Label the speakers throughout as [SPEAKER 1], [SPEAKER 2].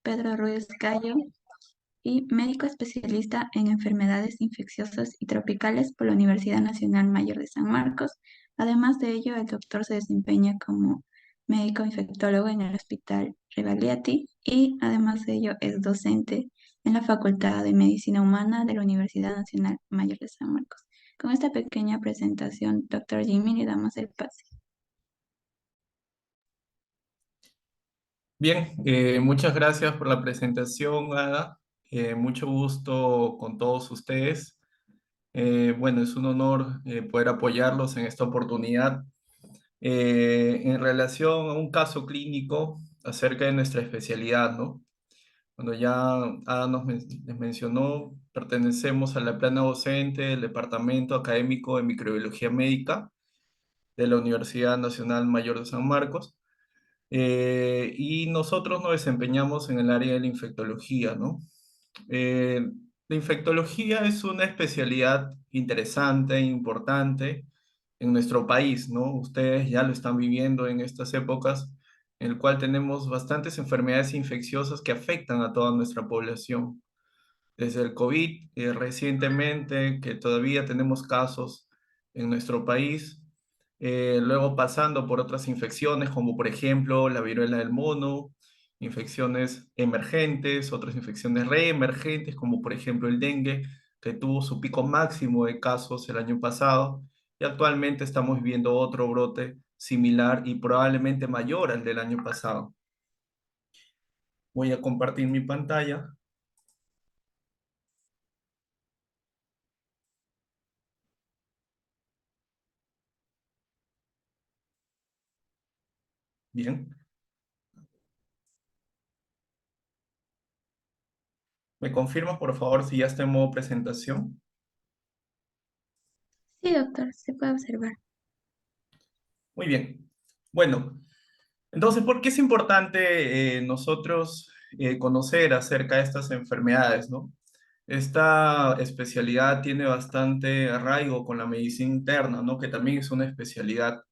[SPEAKER 1] Pedro Ruiz Gallo y médico especialista en enfermedades infecciosas y tropicales por la Universidad Nacional Mayor de San Marcos. Además de ello, el doctor se desempeña como médico infectólogo en el Hospital Regagliati y además de ello es docente en la Facultad de Medicina Humana de la Universidad Nacional Mayor de San Marcos. Con esta pequeña presentación, doctor Jimmy, le damos el pase.
[SPEAKER 2] Bien, muchas gracias por la presentación, Ada. Mucho gusto con todos ustedes. Bueno, es un honor poder apoyarlos en esta oportunidad en relación a un caso clínico acerca de nuestra especialidad, ¿no? Cuando ya Ada les mencionó, pertenecemos a la plana docente del Departamento Académico de Microbiología Médica de la Universidad Nacional Mayor de San Marcos. Y nosotros nos desempeñamos en el área de la infectología, ¿no? Eh, la infectología es una especialidad interesante e importante en nuestro país, ¿no? Ustedes ya lo están viviendo en estas épocas en el cual tenemos bastantes enfermedades infecciosas que afectan a toda nuestra población. Desde el COVID, recientemente, que todavía tenemos casos en nuestro país, luego pasando por otras infecciones, como por ejemplo la viruela del mono, infecciones emergentes, otras infecciones reemergentes, como por ejemplo el dengue, que tuvo su pico máximo de casos el año pasado, y actualmente estamos viviendo otro brote similar y probablemente mayor al del año pasado. Voy a compartir mi pantalla. Bien. ¿Me confirmas, por favor, si ya está en modo presentación?
[SPEAKER 1] Sí, doctor, se puede observar.
[SPEAKER 2] Muy bien. Bueno, entonces, ¿por qué es importante nosotros conocer acerca de estas enfermedades, ¿no? Esta especialidad tiene bastante arraigo con la medicina interna, ¿no? Que también es una especialidad.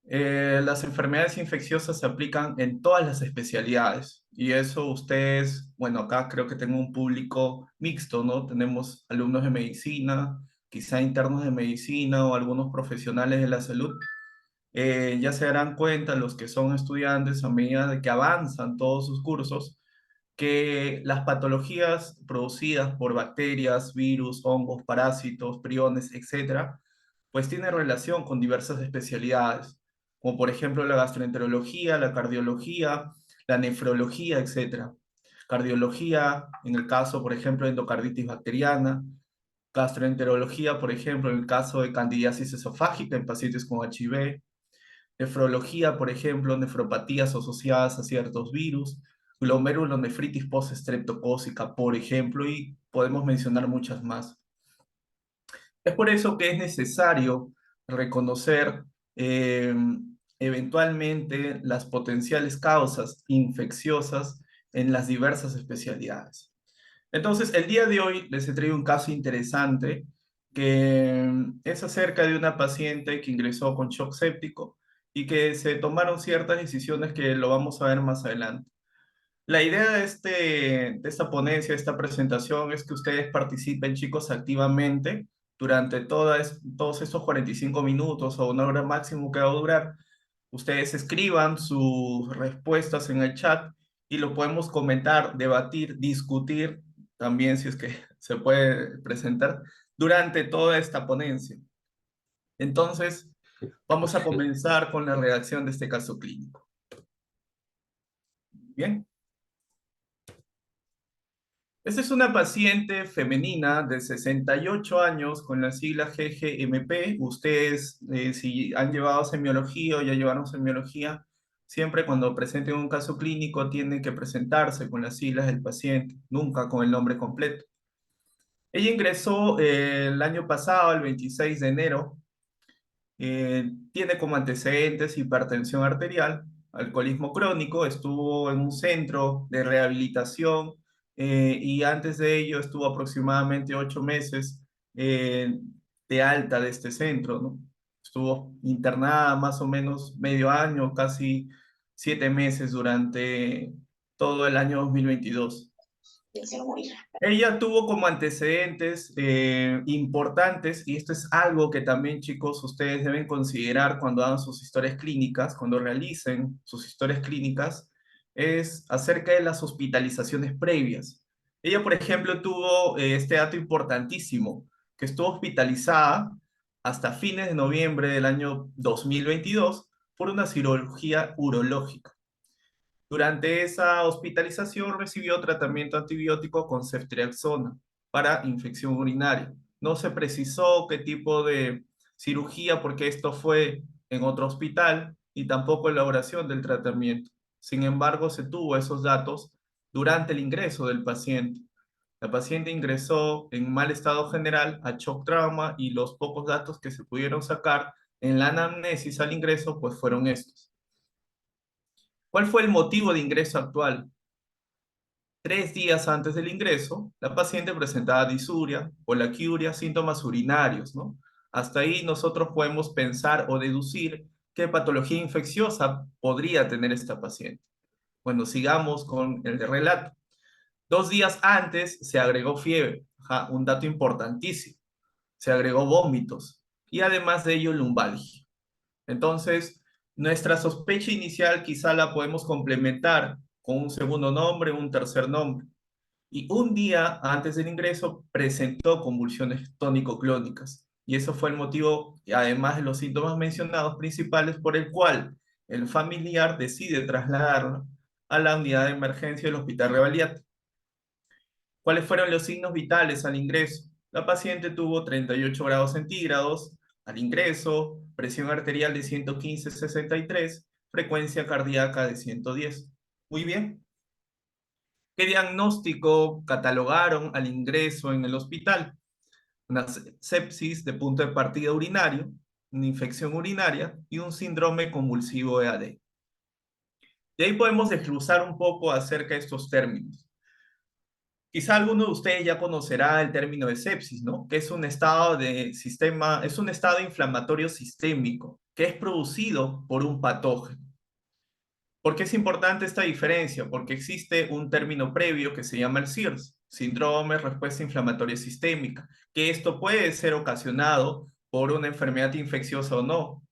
[SPEAKER 2] Las enfermedades infecciosas se aplican en todas las especialidades y eso ustedes, bueno, acá creo que tengo un público mixto, ¿no? Tenemos alumnos de medicina, quizá internos de medicina o algunos profesionales de la salud. Ya se darán cuenta los que son estudiantes a medida de que avanzan todos sus cursos que las patologías producidas por bacterias, virus, hongos, parásitos, priones, etcétera, pues tienen relación con diversas especialidades, como por ejemplo la gastroenterología, la cardiología, la nefrología, etcétera. Cardiología, en el caso, por ejemplo, de endocarditis bacteriana, gastroenterología, por ejemplo, en el caso de candidiasis esofágica en pacientes con HIV, nefrología, por ejemplo, nefropatías asociadas a ciertos virus, glomerulonefritis postestreptocócica, por ejemplo, y podemos mencionar muchas más. Es por eso que es necesario reconocer eh, eventualmente las potenciales causas infecciosas en las diversas especialidades. Entonces, el día de hoy les he traído un caso interesante que es acerca de una paciente que ingresó con shock séptico y que se tomaron ciertas decisiones que lo vamos a ver más adelante. La idea de esta ponencia, de esta presentación, es que ustedes participen, chicos, activamente durante todos estos 45 minutos o una hora máximo que va a durar. Ustedes escriban sus respuestas en el chat y lo podemos comentar, debatir, discutir, también si es que se puede presentar, durante toda esta ponencia. Entonces, vamos a comenzar con la redacción de este caso clínico. Bien. Esta es una paciente femenina de 68 años con la sigla GGMP. Ustedes, si han llevado semiología o ya llevaron semiología, siempre cuando presenten un caso clínico tienen que presentarse con las siglas del paciente, nunca con el nombre completo. Ella ingresó el año pasado, el 26 de enero. Tiene como antecedentes hipertensión arterial, alcoholismo crónico, estuvo en un centro de rehabilitación y antes de ello estuvo aproximadamente 8 meses eh, de alta de este centro, ¿no? Estuvo internada más o menos medio año, casi 7 meses durante todo el año 2022. Ella tuvo como antecedentes importantes, y esto es algo que también, chicos, ustedes deben considerar cuando hagan sus historias clínicas, cuando realicen sus historias clínicas, es acerca de las hospitalizaciones previas. Ella, por ejemplo, tuvo este dato importantísimo, que estuvo hospitalizada hasta fines de noviembre del año 2022 por una cirugía urológica. Durante esa hospitalización recibió tratamiento antibiótico con ceftriaxona para infección urinaria. No se precisó qué tipo de cirugía, porque esto fue en otro hospital, y tampoco elaboración del tratamiento. Sin embargo, se tuvo esos datos durante el ingreso del paciente. La paciente ingresó en mal estado general a shock trauma, y los pocos datos que se pudieron sacar en la anamnesis al ingreso pues fueron estos. ¿Cuál fue el motivo de ingreso actual? 3 días antes del ingreso, la paciente presentaba disuria, colaquiuria, síntomas urinarios, ¿no? Hasta ahí nosotros podemos pensar o deducir qué patología infecciosa podría tener esta paciente. Bueno, sigamos con el relato. 2 días antes se agregó fiebre, un dato importantísimo. Se agregó vómitos y además de ello lumbalgia. Entonces, nuestra sospecha inicial quizá la podemos complementar con un segundo nombre, un tercer nombre. Y un día antes del ingreso presentó convulsiones tónico-clónicas. Y eso fue el motivo, además de los síntomas mencionados principales, por el cual el familiar decide trasladarla a la unidad de emergencia del Hospital Revalliat. ¿Cuáles fueron los signos vitales al ingreso? La paciente tuvo 38 grados centígrados al ingreso, presión arterial de 115/63, frecuencia cardíaca de 110. Muy bien. ¿Qué diagnóstico catalogaron al ingreso en el hospital? Una sepsis de punto de partida urinario, una infección urinaria y un síndrome convulsivo EAD. De ahí podemos desglosar un poco acerca de estos términos. Quizá alguno de ustedes ya conocerá el término de sepsis, ¿no? Que es un estado es un estado inflamatorio sistémico que es producido por un patógeno. ¿Por qué es importante esta diferencia? Porque existe un término previo que se llama el SIRS, síndrome de respuesta inflamatoria sistémica, que esto puede ser ocasionado por una enfermedad infecciosa o no.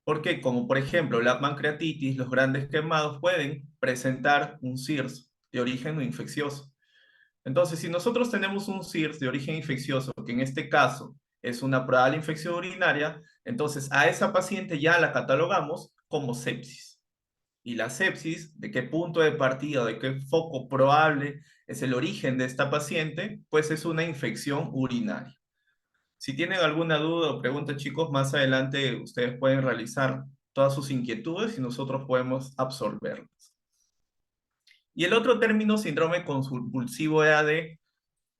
[SPEAKER 2] Porque, como por ejemplo la pancreatitis, los grandes quemados pueden presentar un SIRS de origen no infeccioso. Entonces, si nosotros tenemos un SIRS de origen infeccioso, que en este caso es una probable infección urinaria, entonces a esa paciente ya la catalogamos como sepsis. Y la sepsis, ¿de qué punto de partida, de qué foco probable es el origen de esta paciente? Pues es una infección urinaria. Si tienen alguna duda o pregunta, chicos, más adelante ustedes pueden realizar todas sus inquietudes y nosotros podemos absorberlas. Y el otro término, síndrome convulsivo EAD,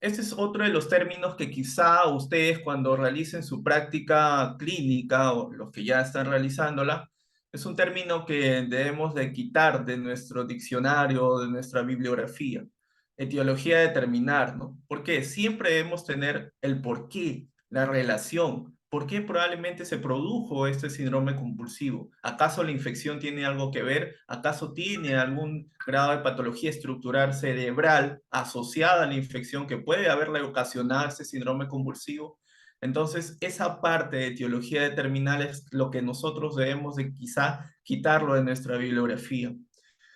[SPEAKER 2] este es otro de los términos que quizá ustedes cuando realicen su práctica clínica o los que ya están realizándola, es un término que debemos de quitar de nuestro diccionario, de nuestra bibliografía. Etiología determinar, ¿no? Porque siempre debemos tener el por qué, la relación. ¿Por qué probablemente se produjo este síndrome compulsivo? ¿Acaso la infección tiene algo que ver? ¿Acaso tiene algún grado de patología estructural cerebral asociada a la infección que puede haberle ocasionado este síndrome convulsivo? Entonces, esa parte de etiología determinal es lo que nosotros debemos de quizá quitarlo de nuestra bibliografía.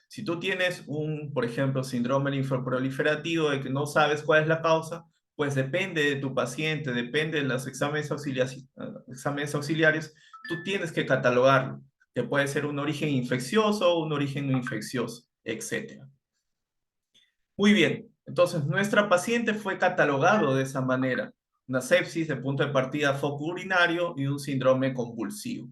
[SPEAKER 2] Si tú tienes por ejemplo, síndrome linfoproliferativo de que no sabes cuál es la causa, pues depende de tu paciente, depende de los exámenes auxiliares, tú tienes que catalogarlo, que puede ser un origen infeccioso, un origen no infeccioso, etc. Muy bien, entonces nuestra paciente fue catalogado de esa manera, una sepsis de punto de partida foco urinario y un síndrome convulsivo.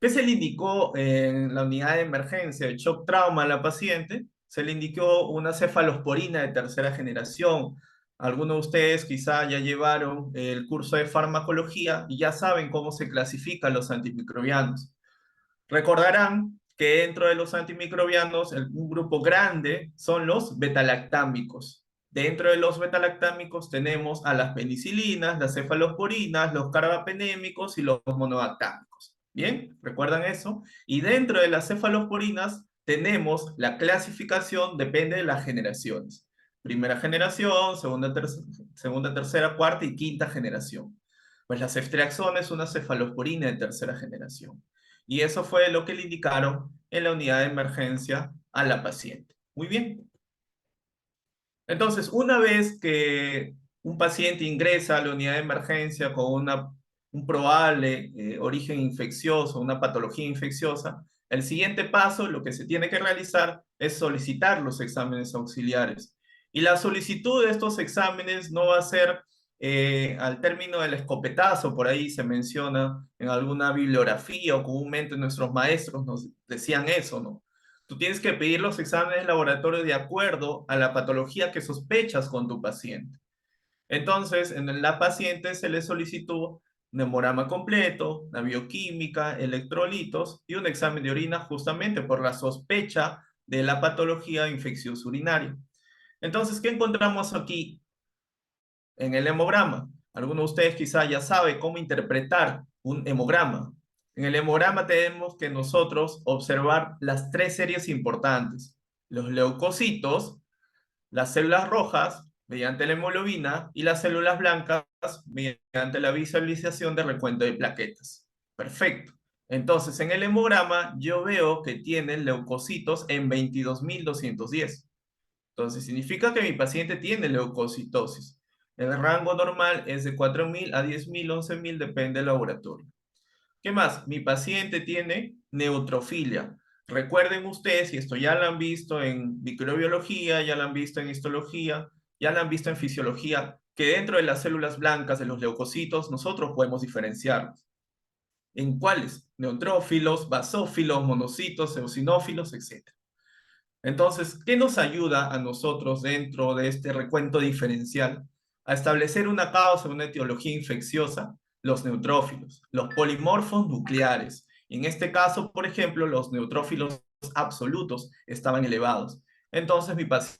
[SPEAKER 2] ¿Qué se le indicó en la unidad de emergencia de shock trauma a la paciente? Se le indicó una cefalosporina de tercera generación. Algunos de ustedes quizá ya llevaron el curso de farmacología y ya saben cómo se clasifican los antimicrobianos. Recordarán que dentro de los antimicrobianos, un grupo grande son los betalactámicos. Dentro de los betalactámicos tenemos a las penicilinas, las cefalosporinas, los carbapenémicos y los monobactámicos. ¿Bien? ¿Recuerdan eso? Y dentro de las cefalosporinas tenemos la clasificación, depende de las generaciones. Primera generación, segunda, tercera, cuarta y quinta generación. Pues la ceftriaxona es una cefalosporina de tercera generación. Y eso fue lo que le indicaron en la unidad de emergencia a la paciente. Muy bien. Entonces, una vez que un paciente ingresa a la unidad de emergencia con un probable origen infeccioso, una patología infecciosa, el siguiente paso, lo que se tiene que realizar es solicitar los exámenes auxiliares. Y la solicitud de estos exámenes no va a ser al término del escopetazo, por ahí se menciona en alguna bibliografía o comúnmente nuestros maestros nos decían eso, ¿no? Tú tienes que pedir los exámenes de laboratorio de acuerdo a la patología que sospechas con tu paciente. Entonces, en la paciente se le solicitó un hemograma completo, una bioquímica, electrolitos y un examen de orina justamente por la sospecha de la patología infecciosa urinaria. Entonces, ¿qué encontramos aquí en el hemograma? Algunos de ustedes quizá ya saben cómo interpretar un hemograma. En el hemograma tenemos que nosotros observar las tres series importantes. Los leucocitos, las células rojas, mediante la hemoglobina, y las células blancas, mediante la visualización de recuento de plaquetas. Perfecto. Entonces, en el hemograma yo veo que tienen leucocitos en 22.210. Entonces, significa que mi paciente tiene leucocitosis. El rango normal es de 4.000 a 10.000, 11.000, depende del laboratorio. ¿Qué más? Mi paciente tiene neutrofilia. Recuerden ustedes, y esto ya lo han visto en microbiología, ya lo han visto en histología, ya lo han visto en fisiología, que dentro de las células blancas de los leucocitos nosotros podemos diferenciarlos. ¿En cuáles? Neutrófilos, basófilos, monocitos, eosinófilos, etc. Entonces, ¿qué nos ayuda a nosotros dentro de este recuento diferencial? A establecer una causa, una etiología infecciosa, los neutrófilos, los polimorfos nucleares. Y en este caso, por ejemplo, los neutrófilos absolutos estaban elevados. Entonces, mi paciente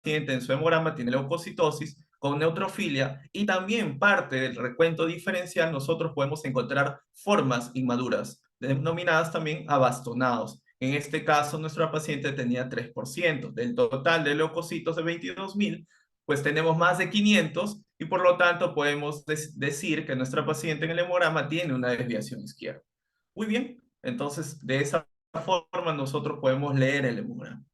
[SPEAKER 2] en su hemograma tiene leucocitosis con neutrofilia y también parte del recuento diferencial nosotros podemos encontrar formas inmaduras, denominadas también abastonados. En este caso, nuestra paciente tenía 3%. Del total de leucocitos de 22.000, pues tenemos más de 500 y por lo tanto podemos decir que nuestra paciente en el hemograma tiene una desviación izquierda. Muy bien, entonces de esa forma nosotros podemos leer el hemograma.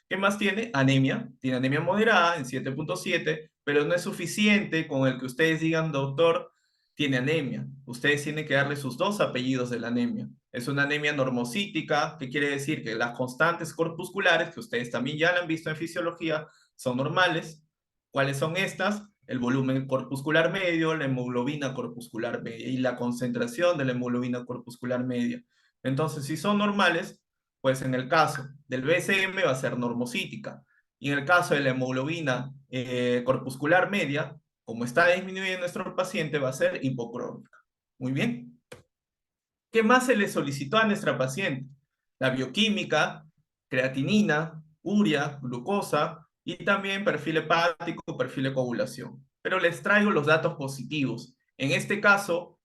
[SPEAKER 2] ¿Qué más tiene? Anemia. Tiene anemia moderada en 7.7, pero no es suficiente con el que ustedes digan, doctor, tiene anemia. Ustedes tienen que darle sus dos apellidos de la anemia. Es una anemia normocítica, que quiere decir que las constantes corpusculares, que ustedes también ya la han visto en fisiología, son normales. ¿Cuáles son estas? El volumen corpuscular medio, la hemoglobina corpuscular media y la concentración de la hemoglobina corpuscular media. Entonces, si son normales, pues en el caso del BCM va a ser normocítica. Y en el caso de la hemoglobina corpuscular media, como está disminuida en nuestro paciente, va a ser hipocrónica. Muy bien. ¿Qué más se le solicitó a nuestra paciente? La bioquímica, creatinina, urea, glucosa y también perfil hepático, perfil de coagulación. Pero les traigo los datos positivos. En este caso,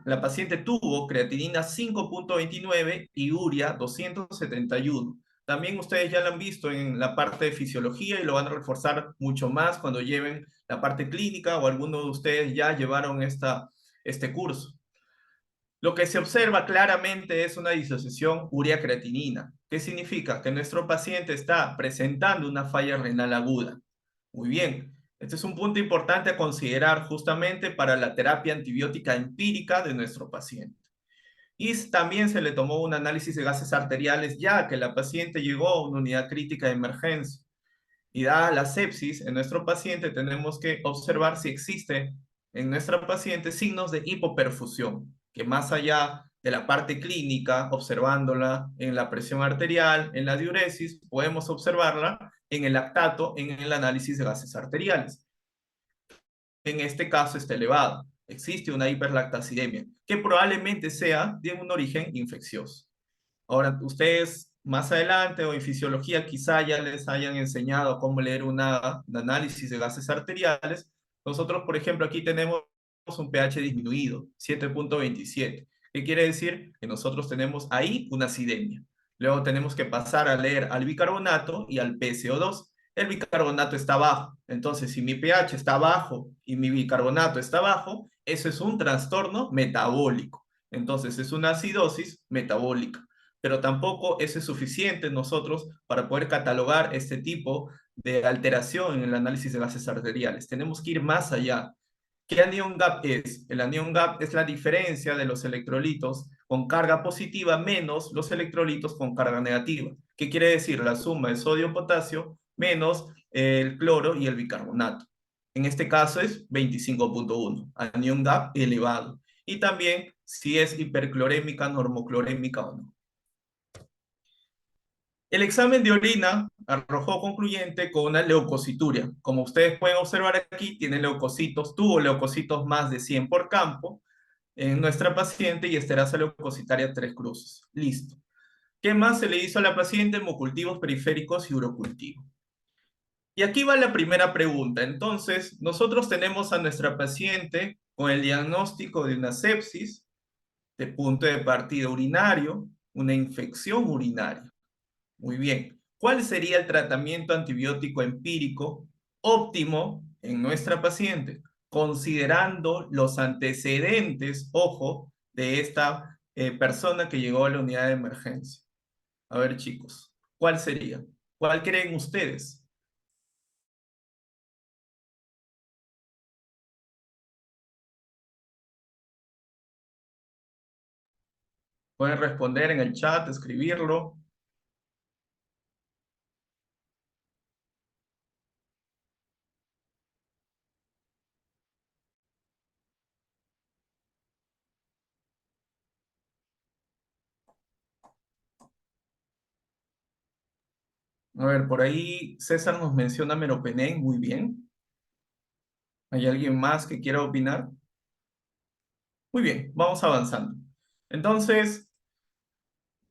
[SPEAKER 2] la paciente tuvo creatinina 5.29 y urea 271. También ustedes ya lo han visto en la parte de fisiología y lo van a reforzar mucho más cuando lleven la parte clínica o algunos de ustedes ya llevaron este curso. Lo que se observa claramente es una disociación urea-creatinina. ¿Qué significa? Que nuestro paciente está presentando una falla renal aguda. Muy bien. Este es un punto importante a considerar justamente para la terapia antibiótica empírica de nuestro paciente. Y también se le tomó un análisis de gases arteriales ya que la paciente llegó a una unidad crítica de emergencia. Y dada la sepsis en nuestro paciente, tenemos que observar si existe en nuestra paciente signos de hipoperfusión, que más allá de la parte clínica, observándola en la presión arterial, en la diuresis, podemos observarla en el lactato, en el análisis de gases arteriales. En este caso está elevado. Existe una hiperlactacidemia, que probablemente sea de un origen infeccioso. Ahora, ustedes más adelante o en fisiología quizá ya les hayan enseñado cómo leer un análisis de gases arteriales. Nosotros, por ejemplo, aquí tenemos un pH disminuido, 7.27. ¿Qué quiere decir? Que nosotros tenemos ahí una acidemia. Luego tenemos que pasar a leer al bicarbonato y al PCO2. El bicarbonato está bajo. Entonces, si mi pH está bajo y mi bicarbonato está bajo, eso es un trastorno metabólico. Entonces, es una acidosis metabólica. Pero tampoco eso es suficiente nosotros para poder catalogar este tipo de alteración en el análisis de gases arteriales. Tenemos que ir más allá. ¿Qué anion gap es? El anion gap es la diferencia de los electrolitos con carga positiva menos los electrolitos con carga negativa. ¿Qué quiere decir? La suma de sodio-potasio menos el cloro y el bicarbonato. En este caso es 25.1, anion gap elevado. Y también si es hiperclorémica, normoclorémica o no. El examen de orina arrojó concluyente con una leucocituria. Como ustedes pueden observar aquí, tiene leucocitos, tuvo leucocitos más de 100 por campo en nuestra paciente y esterasa leucocitaria 3 cruces. Listo. ¿Qué más se le hizo a la paciente? Hemocultivos periféricos y urocultivo. Y aquí va la primera pregunta. Entonces, nosotros tenemos a nuestra paciente con el diagnóstico de una sepsis, de punto de partida urinario, una infección urinaria. Muy bien. ¿Cuál sería el tratamiento antibiótico empírico óptimo en nuestra paciente? Considerando los antecedentes, ojo, de esta persona que llegó a la unidad de emergencia. A ver, chicos, ¿cuál sería? ¿Cuál creen ustedes? Pueden responder en el chat, escribirlo. A ver, por ahí César nos menciona meropenem, muy bien. ¿Hay alguien más que quiera opinar? Muy bien, vamos avanzando. Entonces,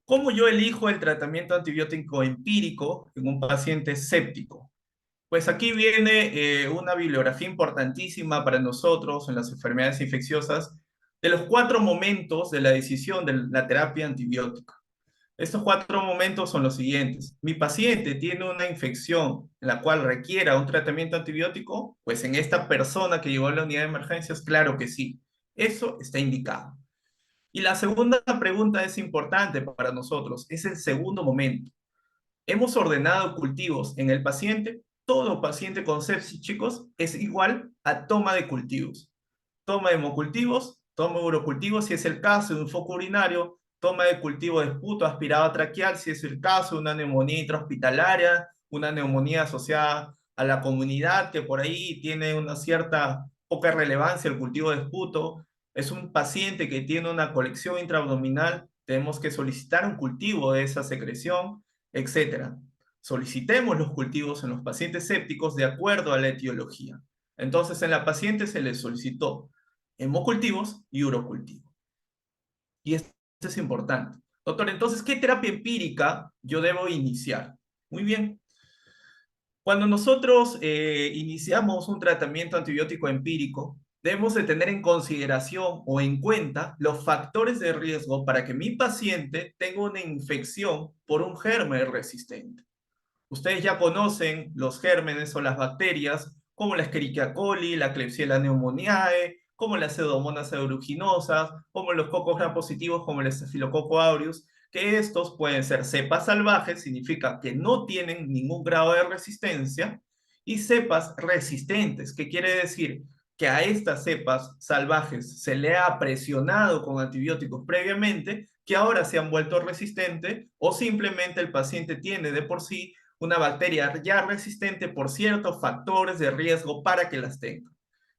[SPEAKER 2] ¿cómo yo elijo el tratamiento antibiótico empírico en un paciente séptico? Pues aquí viene una bibliografía importantísima para nosotros en las enfermedades infecciosas de los 4 momentos de la decisión de la terapia antibiótica. Estos 4 momentos son los siguientes. Mi paciente tiene una infección en la cual requiera un tratamiento antibiótico, pues en esta persona que llegó a la unidad de emergencias, claro que sí. Eso está indicado. Y la segunda pregunta es importante para nosotros, es el segundo momento. Hemos ordenado cultivos en el paciente. Todo paciente con sepsis, chicos, es igual a toma de cultivos. Toma de hemocultivos, toma de urocultivos, si es el caso de un foco urinario, toma de cultivo de esputo aspirado traqueal, si es el caso de una neumonía intrahospitalaria, una neumonía asociada a la comunidad que por ahí tiene una cierta poca relevancia el cultivo de esputo. Es un paciente que tiene una colección intraabdominal, tenemos que solicitar un cultivo de esa secreción, etcétera. Solicitemos los cultivos en los pacientes sépticos de acuerdo a la etiología. Entonces, en la paciente se le solicitó hemocultivos y urocultivo. Y esto es importante. Doctor, entonces, ¿qué terapia empírica yo debo iniciar? Muy bien. Cuando nosotros iniciamos un tratamiento antibiótico empírico, debemos de tener en consideración o en cuenta los factores de riesgo para que mi paciente tenga una infección por un germen resistente. Ustedes ya conocen los gérmenes o las bacterias, como la Escherichia coli, la Klebsiella pneumoniae, como las Pseudomonas aeruginosas, como los cocos gram positivos, como el Staphylococcus aureus, que estos pueden ser cepas salvajes, significa que no tienen ningún grado de resistencia, y cepas resistentes, que quiere decir que a estas cepas salvajes se le ha presionado con antibióticos previamente, que ahora se han vuelto resistentes, o simplemente el paciente tiene de por sí una bacteria ya resistente por ciertos factores de riesgo para que las tenga.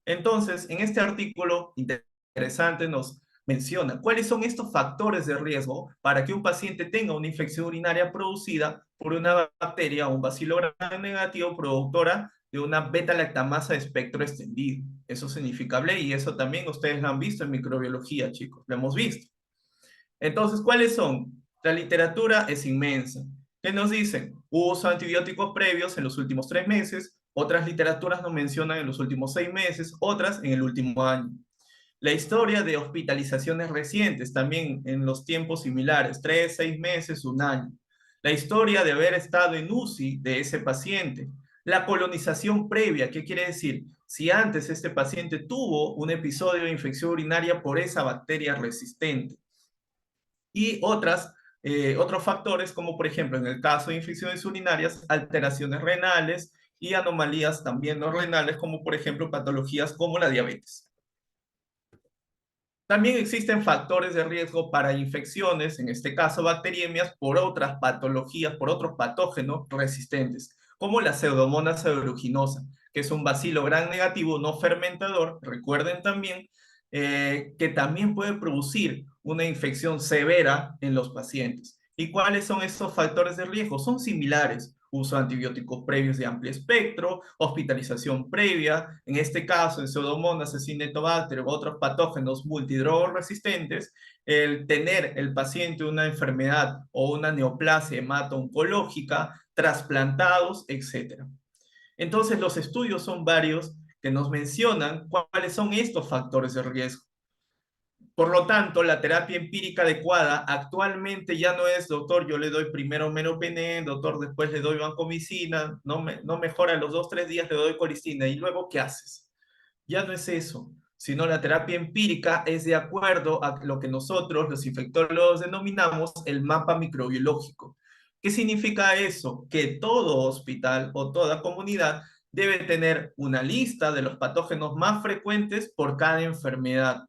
[SPEAKER 2] Entonces, en este artículo interesante nos menciona cuáles son estos factores de riesgo para que un paciente tenga una infección urinaria producida por una bacteria o un bacilo gram negativo productora de una beta-lactamasa de espectro extendido. Eso es significable y eso también ustedes lo han visto en microbiología, chicos, lo hemos visto. Entonces, ¿cuáles son? La literatura es inmensa. ¿Qué nos dicen? Uso antibióticos previos en los últimos 3 meses, otras literaturas nos mencionan en los últimos 6 meses, otras en el último año. La historia de hospitalizaciones recientes, también en los tiempos similares, 3, 6 meses, un año. La historia de haber estado en UCI de ese paciente. La colonización previa, ¿qué quiere decir? Si antes este paciente tuvo un episodio de infección urinaria por esa bacteria resistente. Y otros factores, como por ejemplo en el caso de infecciones urinarias, alteraciones renales y anomalías también no renales, como por ejemplo patologías como la diabetes. También existen factores de riesgo para infecciones, en este caso bacteriemias, por otras patologías, por otros patógenos resistentes, como la Pseudomonas aeruginosa, que es un bacilo gram negativo no fermentador. Recuerden también que también puede producir una infección severa en los pacientes. ¿Y cuáles son esos factores de riesgo? Son similares: uso de antibióticos previos de amplio espectro, hospitalización previa, en este caso en Pseudomonas, Acinetobacter u otros patógenos multidrogos resistentes, el tener el paciente una enfermedad o una neoplasia hemato-oncológica, trasplantados, etc. Entonces los estudios son varios que nos mencionan cuáles son estos factores de riesgo. Por lo tanto, la terapia empírica adecuada actualmente ya no es: doctor, yo le doy primero meropenem, doctor, después le doy vancomicina, no mejora, los 2, 3 días le doy colistina, y luego, ¿qué haces? Ya no es eso, sino la terapia empírica es de acuerdo a lo que nosotros, los infectólogos, denominamos el mapa microbiológico. ¿Qué significa eso? Que todo hospital o toda comunidad debe tener una lista de los patógenos más frecuentes por cada enfermedad.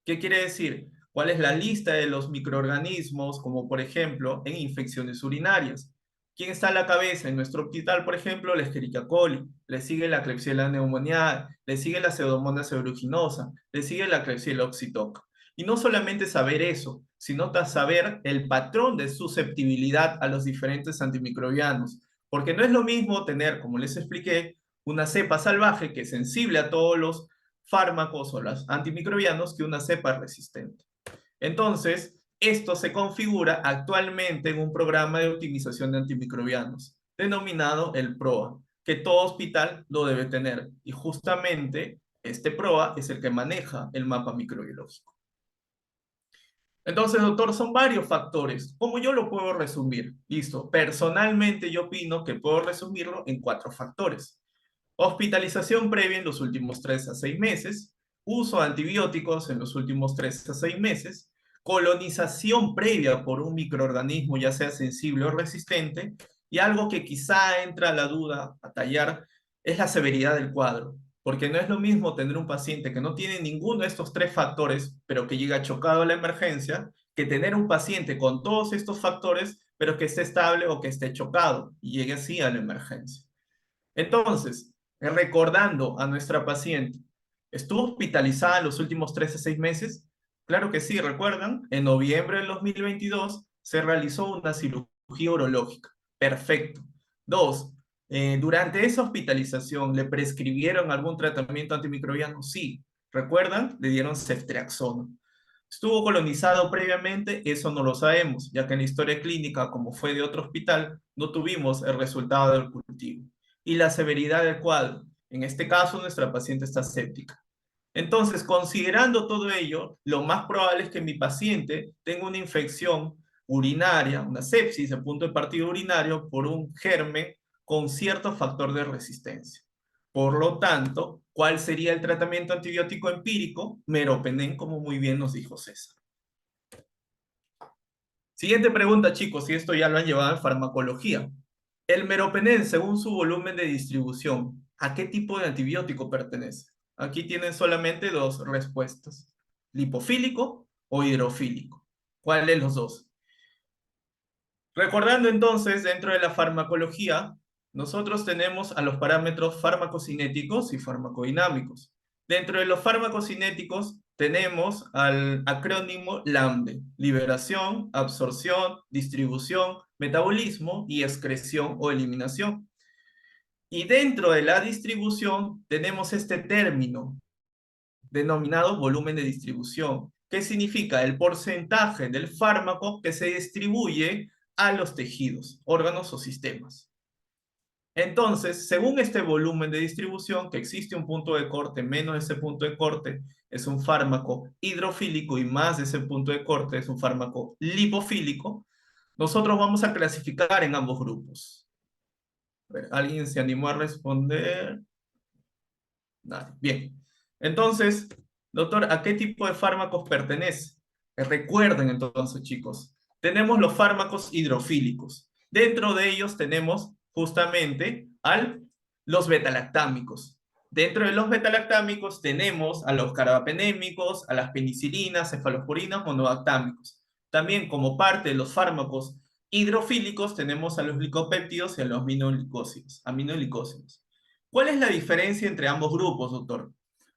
[SPEAKER 2] ¿Qué quiere decir? ¿Cuál es la lista de los microorganismos, como por ejemplo en infecciones urinarias? ¿Quién está a la cabeza? En nuestro hospital, por ejemplo, la Escherichia coli, le sigue la Klebsiella pneumoniae, le sigue la Pseudomonas aeruginosa, le sigue la Klebsiella oxytoca. Y no solamente saber eso, sino saber el patrón de susceptibilidad a los diferentes antimicrobianos. Porque no es lo mismo tener, como les expliqué, una cepa salvaje que es sensible a todos los fármacos o los antimicrobianos que una cepa resistente. Entonces, esto se configura actualmente en un programa de optimización de antimicrobianos, denominado el PROA, que todo hospital lo debe tener. Y justamente este PROA es el que maneja el mapa microbiológico. Entonces, doctor, son varios factores. ¿Cómo yo lo puedo resumir? Listo. Personalmente yo opino que puedo resumirlo en 4 factores. Hospitalización previa en los últimos 3 a 6 meses, uso de antibióticos en los últimos 3 a 6 meses, colonización previa por un microorganismo, ya sea sensible o resistente, y algo que quizá entra a la duda a tallar es la severidad del cuadro, porque no es lo mismo tener un paciente que no tiene ninguno de estos 3 factores, pero que llega chocado a la emergencia, que tener un paciente con todos estos factores, pero que esté estable o que esté chocado y llegue así a la emergencia. Entonces, recordando a nuestra paciente, ¿estuvo hospitalizada en los últimos 3 a 6 meses? Claro que sí, ¿recuerdan? En noviembre del 2022 se realizó una cirugía urológica. Perfecto. 2, durante esa hospitalización, ¿le prescribieron algún tratamiento antimicrobiano? Sí. ¿Recuerdan? Le dieron ceftriaxona. ¿Estuvo colonizado previamente? Eso no lo sabemos, ya que en la historia clínica, como fue de otro hospital, no tuvimos el resultado del cultivo. Y la severidad del cuadro. En este caso, nuestra paciente está séptica. Entonces, considerando todo ello, lo más probable es que mi paciente tenga una infección urinaria, una sepsis, a punto de partido urinario, por un germen con cierto factor de resistencia. Por lo tanto, ¿cuál sería el tratamiento antibiótico empírico? Meropenem, como muy bien nos dijo César. Siguiente pregunta, chicos, si esto ya lo han llevado en farmacología. El meropenem, según su volumen de distribución, ¿a qué tipo de antibiótico pertenece? Aquí tienen solamente 2 respuestas: lipofílico o hidrofílico. ¿Cuál de los dos? Recordando entonces, dentro de la farmacología, nosotros tenemos a los parámetros farmacocinéticos y farmacodinámicos. Dentro de los farmacocinéticos tenemos al acrónimo LAMDE: liberación, absorción, distribución, metabolismo y excreción o eliminación. Y dentro de la distribución tenemos este término denominado volumen de distribución, que significa el porcentaje del fármaco que se distribuye a los tejidos, órganos o sistemas. Entonces, según este volumen de distribución, que existe un punto de corte menos ese punto de corte, es un fármaco hidrofílico y más de ese punto de corte es un fármaco lipofílico, nosotros vamos a clasificar en ambos grupos. A ver, ¿alguien se animó a responder? Nadie. Bien. Entonces, doctor, ¿a qué tipo de fármacos pertenece? Recuerden entonces, chicos, tenemos los fármacos hidrofílicos. Dentro de ellos tenemos justamente los betalactámicos. Dentro de los betalactámicos tenemos a los carbapenémicos, a las penicilinas, cefalosporinas, monobactámicos. También como parte de los fármacos hidrofílicos tenemos a los glicopéptidos y a los aminoglicósidos. ¿Cuál es la diferencia entre ambos grupos, doctor?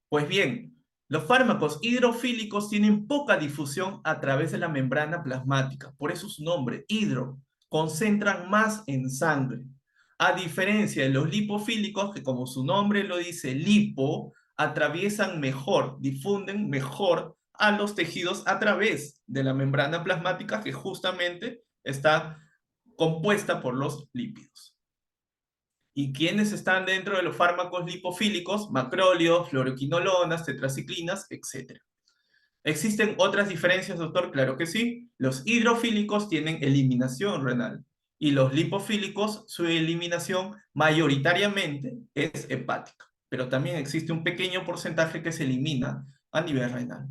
[SPEAKER 2] Pues bien, los fármacos hidrofílicos tienen poca difusión a través de la membrana plasmática, por eso su nombre, hidro, concentran más en sangre. A diferencia de los lipofílicos, que como su nombre lo dice, lipo, atraviesan mejor, difunden mejor a los tejidos a través de la membrana plasmática que justamente está compuesta por los lípidos. ¿Y quiénes están dentro de los fármacos lipofílicos? Macrólidos, fluoroquinolonas, tetraciclinas, etc. ¿Existen otras diferencias, doctor? Claro que sí. Los hidrofílicos tienen eliminación renal y los lipofílicos, su eliminación mayoritariamente es hepática, pero también existe un pequeño porcentaje que se elimina a nivel renal.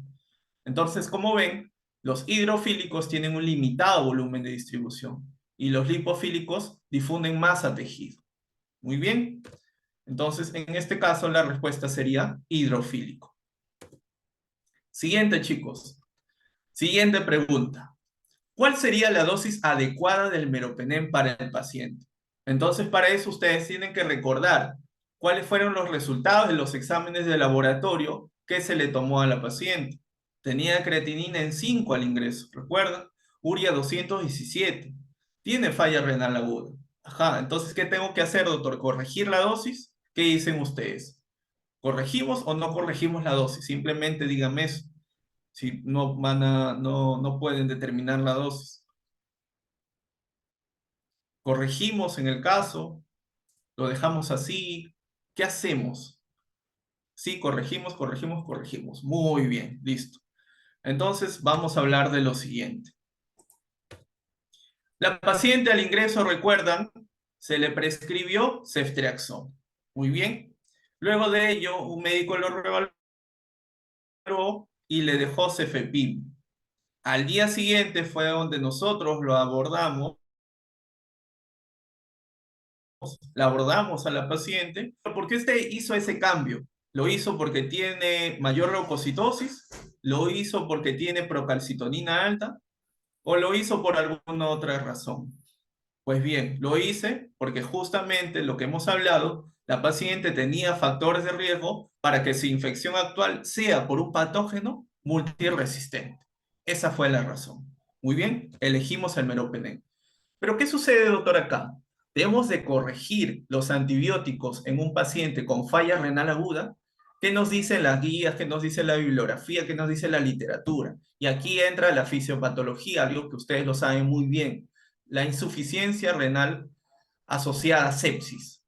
[SPEAKER 2] Entonces, como ven, los hidrofílicos tienen un limitado volumen de distribución y los lipofílicos difunden más a tejido. Muy bien. Entonces, en este caso, la respuesta sería hidrofílico. Siguiente, chicos. Siguiente pregunta. ¿Cuál sería la dosis adecuada del meropenem para el paciente? Entonces, para eso ustedes tienen que recordar cuáles fueron los resultados de los exámenes de laboratorio que se le tomó a la paciente. Tenía creatinina en 5 al ingreso, ¿recuerdan? Urea 217. Tiene falla renal aguda. Ajá, entonces, ¿qué tengo que hacer, doctor? ¿Corregir la dosis? ¿Qué dicen ustedes? ¿Corregimos o no corregimos la dosis? Simplemente díganme eso. Si no pueden determinar la dosis. ¿Corregimos en el caso? ¿Lo dejamos así? ¿Qué hacemos? Sí, corregimos, corregimos, corregimos. Muy bien, listo. Entonces, vamos a hablar de lo siguiente. La paciente al ingreso, recuerdan, se le prescribió ceftriaxona. Muy bien. Luego de ello, un médico lo reevaluó y le dejó cefepime. Al día siguiente fue donde nosotros lo abordamos, la abordamos a la paciente. ¿Por qué usted hizo ese cambio? ¿Lo hizo porque tiene mayor leucocitosis? ¿Lo hizo porque tiene procalcitonina alta? ¿O lo hizo por alguna otra razón? Pues bien, lo hice porque justamente lo que hemos hablado, la paciente tenía factores de riesgo para que su infección actual sea por un patógeno multiresistente. Esa fue la razón. Muy bien, elegimos el meropenem. Pero ¿qué sucede, doctor, acá? Debemos de corregir los antibióticos en un paciente con falla renal aguda. ¿Qué nos dicen las guías? ¿Qué nos dice la bibliografía? ¿Qué nos dice la literatura? Y aquí entra la fisiopatología, algo que ustedes lo saben muy bien. La insuficiencia renal asociada a sepsis.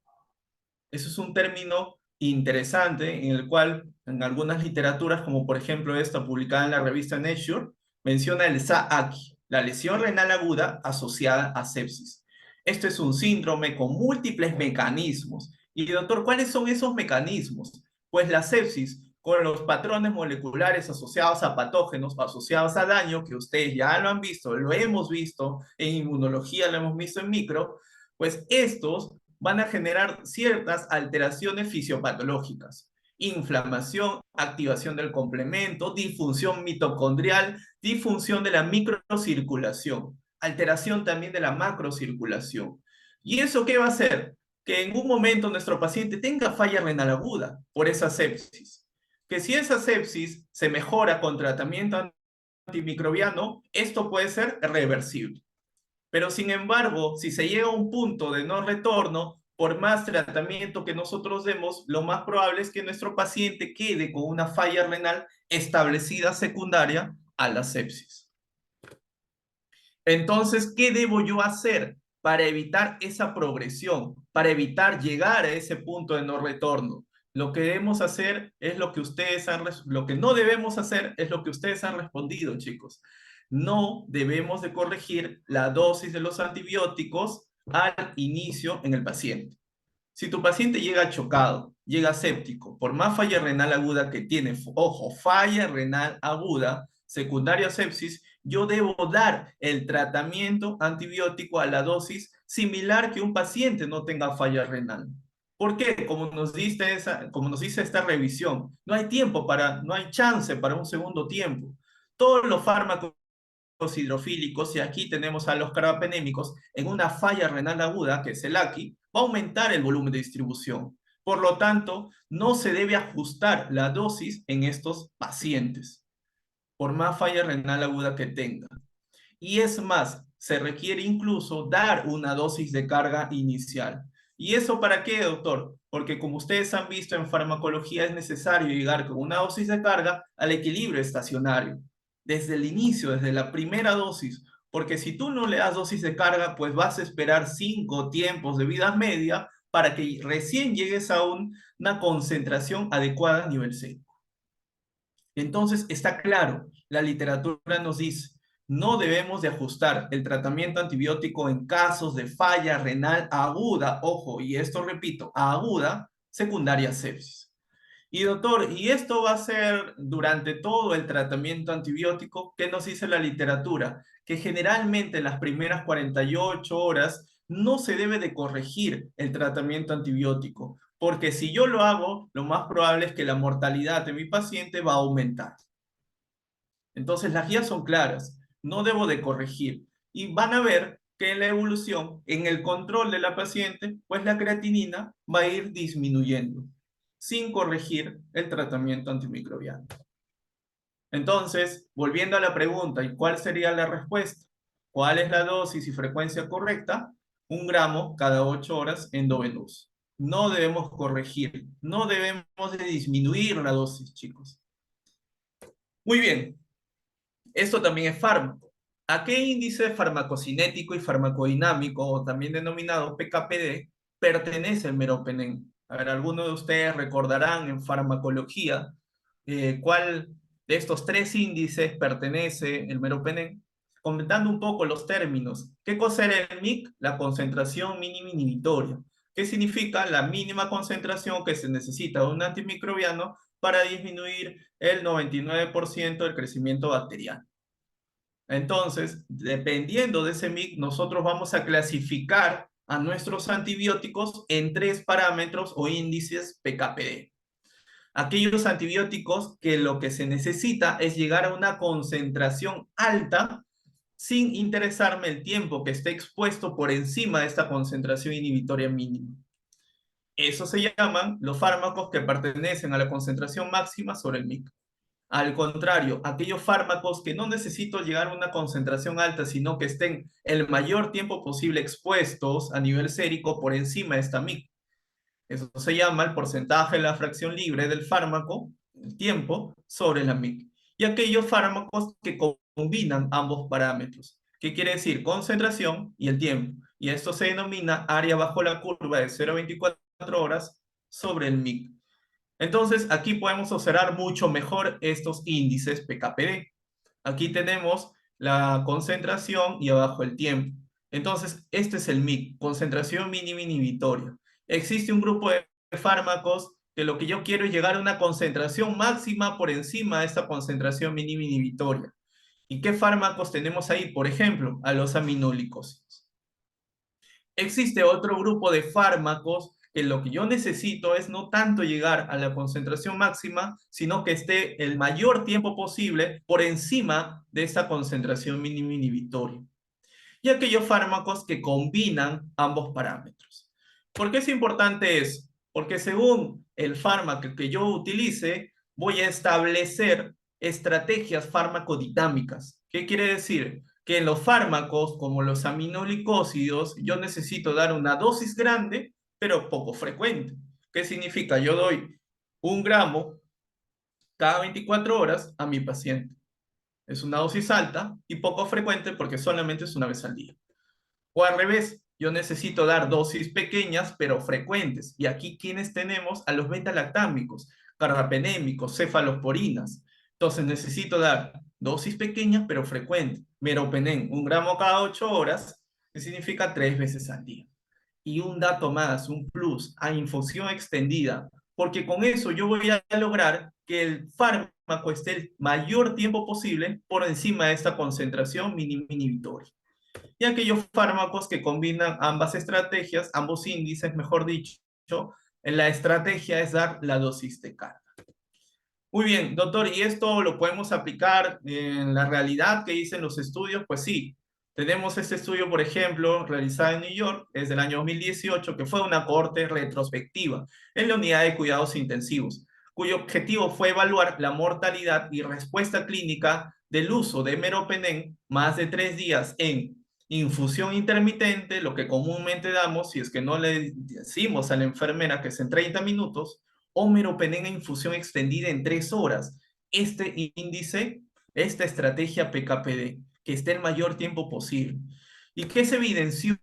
[SPEAKER 2] Eso es un término interesante en el cual en algunas literaturas, como por ejemplo esta publicada en la revista Nature, menciona el SAACI, la lesión renal aguda asociada a sepsis. Esto es un síndrome con múltiples mecanismos. Y doctor, ¿cuáles son esos mecanismos? Pues la sepsis con los patrones moleculares asociados a patógenos, asociados a daño, que ustedes ya lo han visto, lo hemos visto en inmunología, lo hemos visto en micro, pues estos van a generar ciertas alteraciones fisiopatológicas. Inflamación, activación del complemento, disfunción mitocondrial, disfunción de la microcirculación, alteración también de la macrocirculación. ¿Y eso qué va a hacer? Que en un momento nuestro paciente tenga falla renal aguda por esa sepsis. Que si esa sepsis se mejora con tratamiento antimicrobiano, esto puede ser reversible. Pero sin embargo, si se llega a un punto de no retorno, por más tratamiento que nosotros demos, lo más probable es que nuestro paciente quede con una falla renal establecida secundaria a la sepsis. Entonces, ¿qué debo yo hacer para evitar esa progresión? para evitar llegar a ese punto de no retorno. Lo que debemos hacer es lo que lo que no debemos hacer es lo que ustedes han respondido, chicos. No debemos de corregir la dosis de los antibióticos al inicio en el paciente. Si tu paciente llega chocado, llega séptico, por más falla renal aguda que tiene, ojo, falla renal aguda, secundaria a sepsis, yo debo dar el tratamiento antibiótico a la dosis similar que un paciente no tenga falla renal. ¿Por qué? Como nos dice esta revisión, no hay chance para un segundo tiempo. Todos los fármacos hidrofílicos, y aquí tenemos a los carbapenémicos, en una falla renal aguda, que es el AQI, va a aumentar el volumen de distribución. Por lo tanto, no se debe ajustar la dosis en estos pacientes, por más falla renal aguda que tenga. Y es más, se requiere incluso dar una dosis de carga inicial. ¿Y eso para qué, doctor? Porque como ustedes han visto en farmacología es necesario llegar con una dosis de carga al equilibrio estacionario. Desde el inicio, desde la primera dosis. Porque si tú no le das dosis de carga, pues vas a esperar 5 tiempos de vida media para que recién llegues a una concentración adecuada a nivel C. Entonces, está claro, la literatura nos dice, no debemos de ajustar el tratamiento antibiótico en casos de falla renal aguda, ojo, y esto repito, aguda, secundaria sepsis. Y doctor, ¿y esto va a ser durante todo el tratamiento antibiótico? ¿Qué nos dice la literatura? Que generalmente en las primeras 48 horas no se debe de corregir el tratamiento antibiótico, porque si yo lo hago, lo más probable es que la mortalidad de mi paciente va a aumentar. Entonces las guías son claras, no debo de corregir. Y van a ver que en la evolución, en el control de la paciente, pues la creatinina va a ir disminuyendo sin corregir el tratamiento antimicrobiano. Entonces, volviendo a la pregunta, ¿y cuál sería la respuesta? ¿Cuál es la dosis y frecuencia correcta? 1 gramo cada 8 horas endovenoso. No debemos corregir, no debemos de disminuir la dosis, chicos. Muy bien, esto también es fármaco. ¿A qué índice farmacocinético y farmacodinámico, o también denominado PKPD, pertenece el meropenem? A ver, algunos de ustedes recordarán en farmacología cuál de estos 3 índices pertenece el meropenem. Comentando un poco los términos. ¿Qué cosa era el MIC? La concentración mínima inhibitoria. ¿Qué significa? La mínima concentración que se necesita de un antimicrobiano para disminuir el 99% del crecimiento bacteriano. Entonces, dependiendo de ese MIC, nosotros vamos a clasificar a nuestros antibióticos en 3 parámetros o índices PKPD. Aquellos antibióticos que lo que se necesita es llegar a una concentración alta sin interesarme el tiempo que esté expuesto por encima de esta concentración inhibitoria mínima. Eso se llaman los fármacos que pertenecen a la concentración máxima sobre el MIC. Al contrario, aquellos fármacos que no necesito llegar a una concentración alta, sino que estén el mayor tiempo posible expuestos a nivel sérico por encima de esta MIC. Eso se llama el porcentaje de la fracción libre del fármaco, el tiempo, sobre la MIC. Y aquellos fármacos que combinan ambos parámetros. ¿Qué quiere decir? Concentración y el tiempo. Y esto se denomina área bajo la curva de 0,24 horas sobre el MIC. Entonces, aquí podemos observar mucho mejor estos índices PKPD. Aquí tenemos la concentración y abajo el tiempo. Entonces, este es el MIC, concentración mínima inhibitoria. Existe un grupo de fármacos que lo que yo quiero es llegar a una concentración máxima por encima de esta concentración mínima inhibitoria. ¿Y qué fármacos tenemos ahí? Por ejemplo, a los aminoglicosidos. Existe otro grupo de fármacos que lo que yo necesito es no tanto llegar a la concentración máxima, sino que esté el mayor tiempo posible por encima de esta concentración mínima inhibitoria. Y aquellos fármacos que combinan ambos parámetros. ¿Por qué es importante eso? Porque según el fármaco que yo utilice, voy a establecer estrategias farmacodinámicas. ¿Qué quiere decir? Que en los fármacos, como los aminoglicósidos, yo necesito dar una dosis grande, pero poco frecuente. ¿Qué significa? Yo doy 1 gramo cada 24 horas a mi paciente. Es una dosis alta y poco frecuente porque solamente es una vez al día. O al revés, Yo necesito dar dosis pequeñas pero frecuentes. Y aquí, ¿quiénes tenemos? A los beta-lactámicos, carbapenémicos, cefalosporinas. Entonces necesito dar dosis pequeñas pero frecuentes. Meropenem, 1 gramo cada 8 horas, que significa 3 veces al día. Y un dato más, un plus, a infusión extendida, porque con eso yo voy a lograr que el fármaco esté el mayor tiempo posible por encima de esta concentración mínima inhibitoria. Y aquellos fármacos que combinan ambas estrategias, ambos índices, mejor dicho, en la estrategia es dar la dosis de carga. Muy bien, doctor, ¿y esto lo podemos aplicar en la realidad que dicen los estudios? Pues sí, tenemos este estudio, por ejemplo, realizado en New York, es del año 2018, que fue una cohorte retrospectiva en la unidad de cuidados intensivos, cuyo objetivo fue evaluar la mortalidad y respuesta clínica del uso de meropenem más de 3 días en infusión intermitente, lo que comúnmente damos, si es que no le decimos a la enfermera que es en 30 minutos, o meropenem en infusión extendida en 3 horas. Este índice, esta estrategia PKPD, que esté el mayor tiempo posible. ¿Y qué se evidenció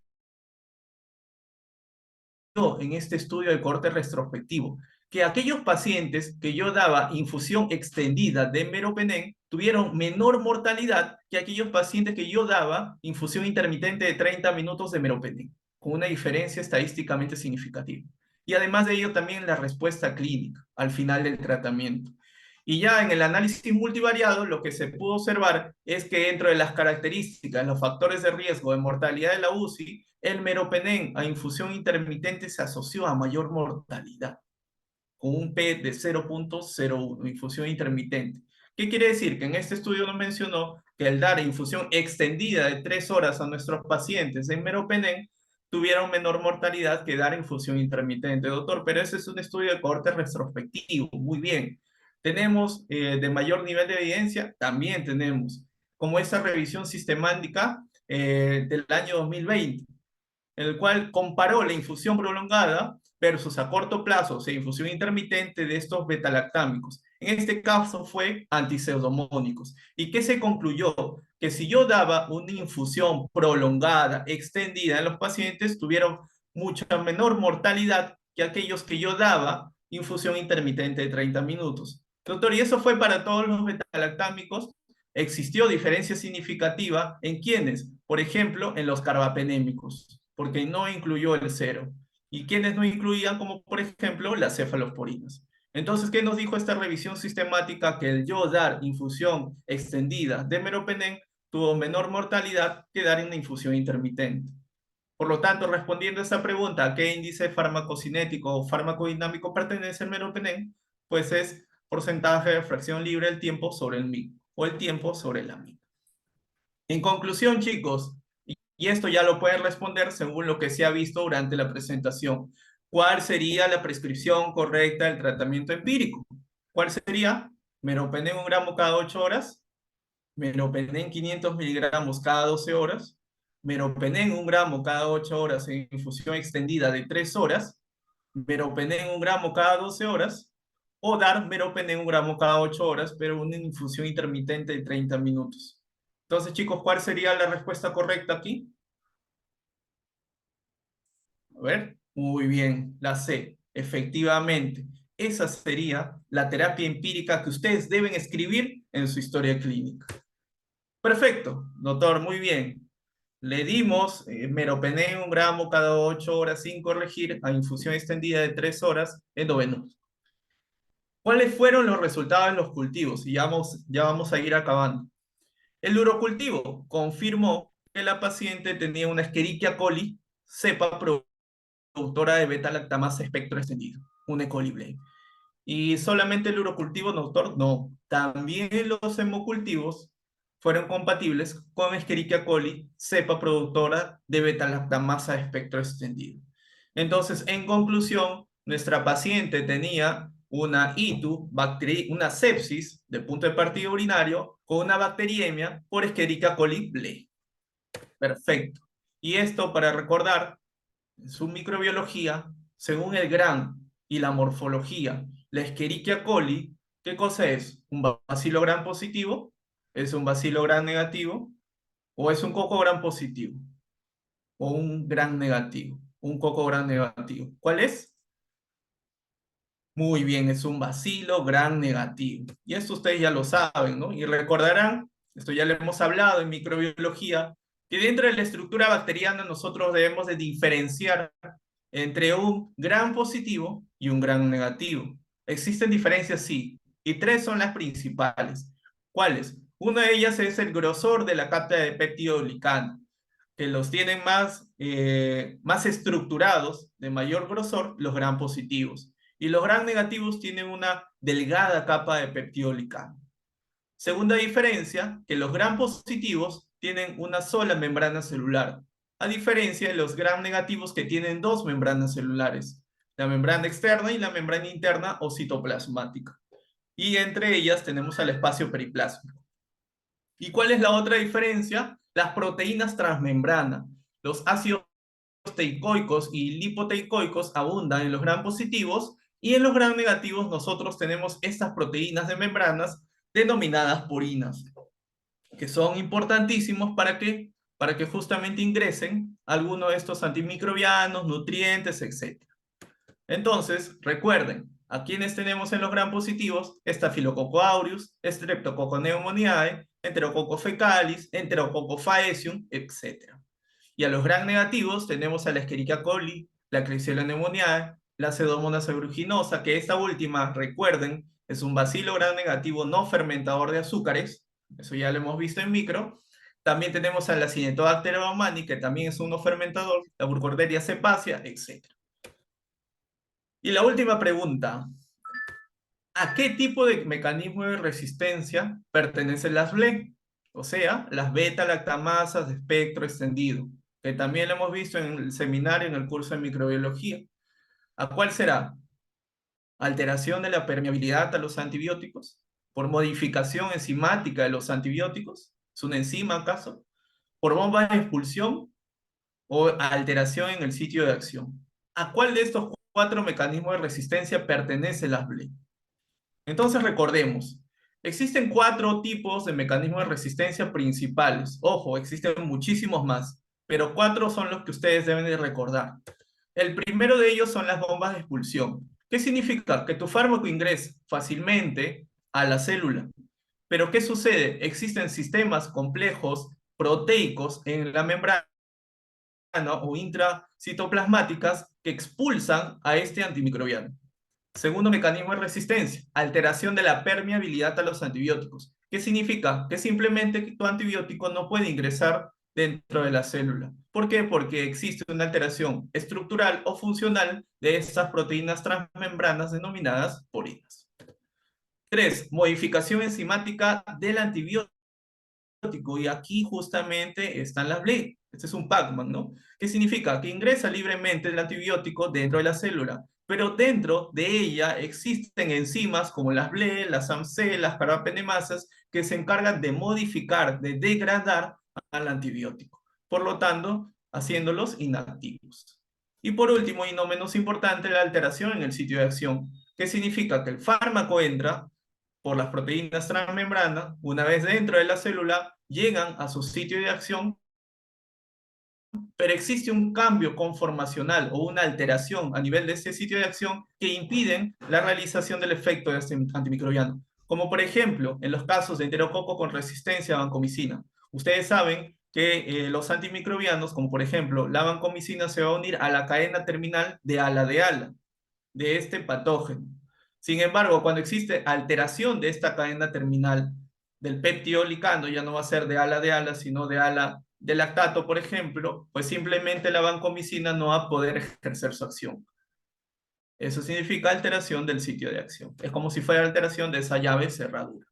[SPEAKER 2] en este estudio de corte retrospectivo? Que aquellos pacientes que yo daba infusión extendida de meropenem tuvieron menor mortalidad que aquellos pacientes que yo daba infusión intermitente de 30 minutos de meropenem, con una diferencia estadísticamente significativa. Y además de ello también la respuesta clínica al final del tratamiento. Y ya en el análisis multivariado lo que se pudo observar es que dentro de las características, los factores de riesgo de mortalidad de la UCI, el meropenem a infusión intermitente se asoció a mayor mortalidad, con un P de 0.01, infusión intermitente. ¿Qué quiere decir? Que en este estudio nos mencionó que el dar infusión extendida de 3 horas a nuestros pacientes en meropenem tuvieron menor mortalidad que dar infusión intermitente, doctor, pero ese es un estudio de corte retrospectivo, muy bien. ¿Tenemos de mayor nivel de evidencia? También tenemos, como esa revisión sistemática del año 2020, en el cual comparó la infusión prolongada versus a corto plazo, o sea, infusión intermitente de estos betalactámicos. En este caso fue antipseudomónicos. ¿Y qué se concluyó? Que si yo daba una infusión prolongada, extendida en los pacientes, tuvieron mucha menor mortalidad que aquellos que yo daba infusión intermitente de 30 minutos. Doctor, ¿y eso fue para todos los betalactámicos? Existió diferencia significativa en quienes, por ejemplo, en los carbapenémicos, porque no incluyó el cero, y quienes no incluían, como por ejemplo, las cefalosporinas. Entonces, ¿qué nos dijo esta revisión sistemática? Que el yo dar infusión extendida de meropenem tuvo menor mortalidad que dar una infusión intermitente. Por lo tanto, respondiendo a esta pregunta, ¿a qué índice farmacocinético o farmacodinámico pertenece el meropenem? Pues es porcentaje de fracción libre del tiempo sobre el MIC o el tiempo sobre la MIC. En conclusión, chicos, y esto ya lo pueden responder según lo que se ha visto durante la presentación, ¿cuál sería la prescripción correcta del tratamiento empírico? ¿Cuál sería? Meropenem 1 gramo cada 8 horas, meropenem 500 miligramos cada 12 horas, meropenem 1 gramo cada 8 horas en infusión extendida de 3 horas, meropenem 1 gramo cada 12 horas, o dar meropenem 1 gramo cada 8 horas, pero una infusión intermitente de 30 minutos. Entonces, chicos, ¿cuál sería la respuesta correcta aquí? A ver, muy bien, la C, efectivamente. Esa sería la terapia empírica que ustedes deben escribir en su historia clínica. Perfecto, doctor, muy bien. Le dimos meropenem 1 gramo cada 8 horas sin corregir a infusión extendida de 3 horas endovenosa. ¿Cuáles fueron los resultados en los cultivos? Y ya vamos a ir acabando. El urocultivo confirmó que la paciente tenía una Escherichia coli cepa productora de beta-lactamasa espectro extendido, un E. coli blay. Y solamente el urocultivo, doctor, no. También los hemocultivos fueron compatibles con Escherichia coli, cepa productora de beta-lactamasa espectro extendido. Entonces, en conclusión, nuestra paciente tenía una ITU, una sepsis de punto de partida urinario con una bacteriemia por Escherichia coli blay. Perfecto. Y esto para recordar su microbiología, según el GRAM y la morfología, la Escherichia coli, ¿qué cosa es? ¿Un bacilo gram positivo? ¿Es un bacilo gram negativo? ¿O es un coco gram positivo? o un gran negativo? Un coco gran negativo. ¿Cuál es? Muy bien, es un bacilo gran negativo. Y esto ustedes ya lo saben, ¿no? Y recordarán, esto ya lo hemos hablado en microbiología, que dentro de la estructura bacteriana nosotros debemos de diferenciar entre un gran positivo y un gran negativo. Existen diferencias, sí, y tres son las principales. ¿Cuáles? Una de ellas es el grosor de la capa de peptidoglicano, que los tienen más estructurados, de mayor grosor, los gran positivos. Y los gran negativos tienen una delgada capa de peptidoglicano. Segunda diferencia, que los gram positivos tienen una sola membrana celular, a diferencia de los gram negativos que tienen dos membranas celulares, la membrana externa y la membrana interna o citoplasmática. Y entre ellas tenemos al espacio periplásmico. ¿Y cuál es la otra diferencia? Las proteínas transmembrana. Los ácidos teicoicos y lipoteicoicos abundan en los gram positivos y en los gram negativos nosotros tenemos estas proteínas de membranas denominadas purinas, que son importantísimos para que justamente ingresen algunos de estos antimicrobianos, nutrientes, etc. Entonces, recuerden, a quienes tenemos en los gram positivos, Staphylococcus aureus, Streptococcus pneumoniae, Enterococcus fecalis, Enterococcus faecium, etc. Y a los gram negativos tenemos a la Escherichia coli, la Klebsiella pneumoniae, la Pseudomonas aeruginosa, que esta última, recuerden, es un bacilo gram negativo no fermentador de azúcares, eso ya lo hemos visto en micro. También tenemos a la Cinetobacter baumannii, que también es un no fermentador, la Burkholderia cepacia, etc. Y la última pregunta, ¿a qué tipo de mecanismo de resistencia pertenecen las BLE? O sea, las beta-lactamasas de espectro extendido, que también lo hemos visto en el seminario, en el curso de microbiología. ¿A cuál será? ¿Alteración de la permeabilidad a los antibióticos? ¿Por modificación enzimática de los antibióticos? ¿Es una enzima acaso? ¿Por bombas de expulsión o alteración en el sitio de acción? ¿A cuál de estos cuatro mecanismos de resistencia pertenece las BLE? Entonces recordemos, existen cuatro tipos de mecanismos de resistencia principales. Ojo, existen muchísimos más, pero cuatro son los que ustedes deben de recordar. El primero de ellos son las bombas de expulsión. ¿Qué significa? Que tu fármaco ingresa fácilmente a la célula. Pero ¿qué sucede? Existen sistemas complejos proteicos en la membrana o intracitoplasmáticas que expulsan a este antimicrobiano. Segundo mecanismo de resistencia, alteración de la permeabilidad a los antibióticos. ¿Qué significa? Que simplemente tu antibiótico no puede ingresar dentro de la célula. ¿Por qué? Porque existe una alteración estructural o funcional de estas proteínas transmembranas denominadas purinas. 3. Modificación enzimática del antibiótico. Y aquí justamente están las BLE. Este es un Pac-Man, ¿no? ¿Qué significa? Que ingresa libremente el antibiótico dentro de la célula, pero dentro de ella existen enzimas como las BLE, las AMC, las carapenemasas, que se encargan de modificar, de degradar al antibiótico. Por lo tanto, haciéndolos inactivos. Y por último, y no menos importante, la alteración en el sitio de acción. ¿Qué significa? Que el fármaco entra por las proteínas transmembranas, una vez dentro de la célula, llegan a su sitio de acción, pero existe un cambio conformacional o una alteración a nivel de ese sitio de acción que impiden la realización del efecto de este antimicrobiano. Como por ejemplo, en los casos de enterococo con resistencia a vancomicina. Ustedes saben que los antimicrobianos, como por ejemplo la vancomicina, se va a unir a la cadena terminal de ala de este patógeno. Sin embargo, cuando existe alteración de esta cadena terminal del peptidoglicano, ya no va a ser de ala, sino de ala de lactato, por ejemplo, pues simplemente la vancomicina no va a poder ejercer su acción. Eso significa alteración del sitio de acción. Es como si fuera alteración de esa llave cerradura.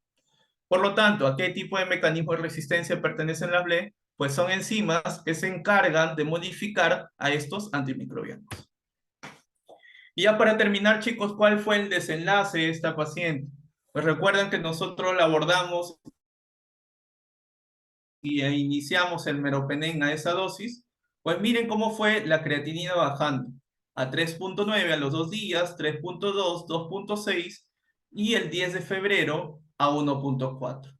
[SPEAKER 2] Por lo tanto, ¿a qué tipo de mecanismo de resistencia pertenecen las BLE? Pues son enzimas que se encargan de modificar a estos antimicrobianos. Y ya para terminar, chicos, ¿cuál fue el desenlace de esta paciente? Pues recuerden que nosotros la abordamos y iniciamos el meropenem a esa dosis. Pues miren cómo fue la creatinina bajando. A 3.9 a los 2 días, 3.2, 2.6 y el 10 de febrero a 1.4.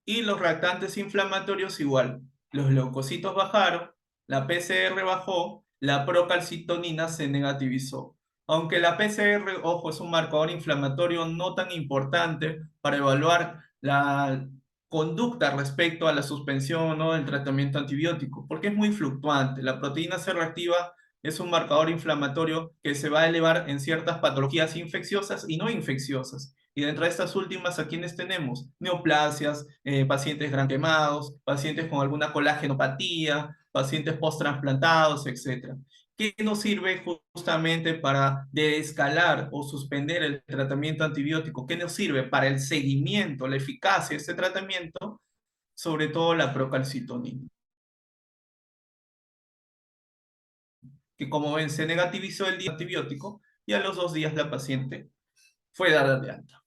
[SPEAKER 2] Y los reactantes inflamatorios igual. Los leucocitos bajaron, la PCR bajó, la procalcitonina se negativizó. Aunque la PCR, ojo, es un marcador inflamatorio no tan importante para evaluar la conducta respecto a la suspensión, ¿no?, del tratamiento antibiótico, porque es muy fluctuante. La proteína C reactiva es un marcador inflamatorio que se va a elevar en ciertas patologías infecciosas y no infecciosas. Y dentro de estas últimas, ¿a quiénes tenemos? Neoplasias, pacientes gran quemados, pacientes con alguna colágenopatía, pacientes post-transplantados, etcétera. ¿Qué nos sirve justamente para desescalar o suspender el tratamiento antibiótico? ¿Qué nos sirve para el seguimiento, la eficacia de este tratamiento? Sobre todo la procalcitonina, que como ven se negativizó el día antibiótico y a los 2 días la paciente fue dada de alta.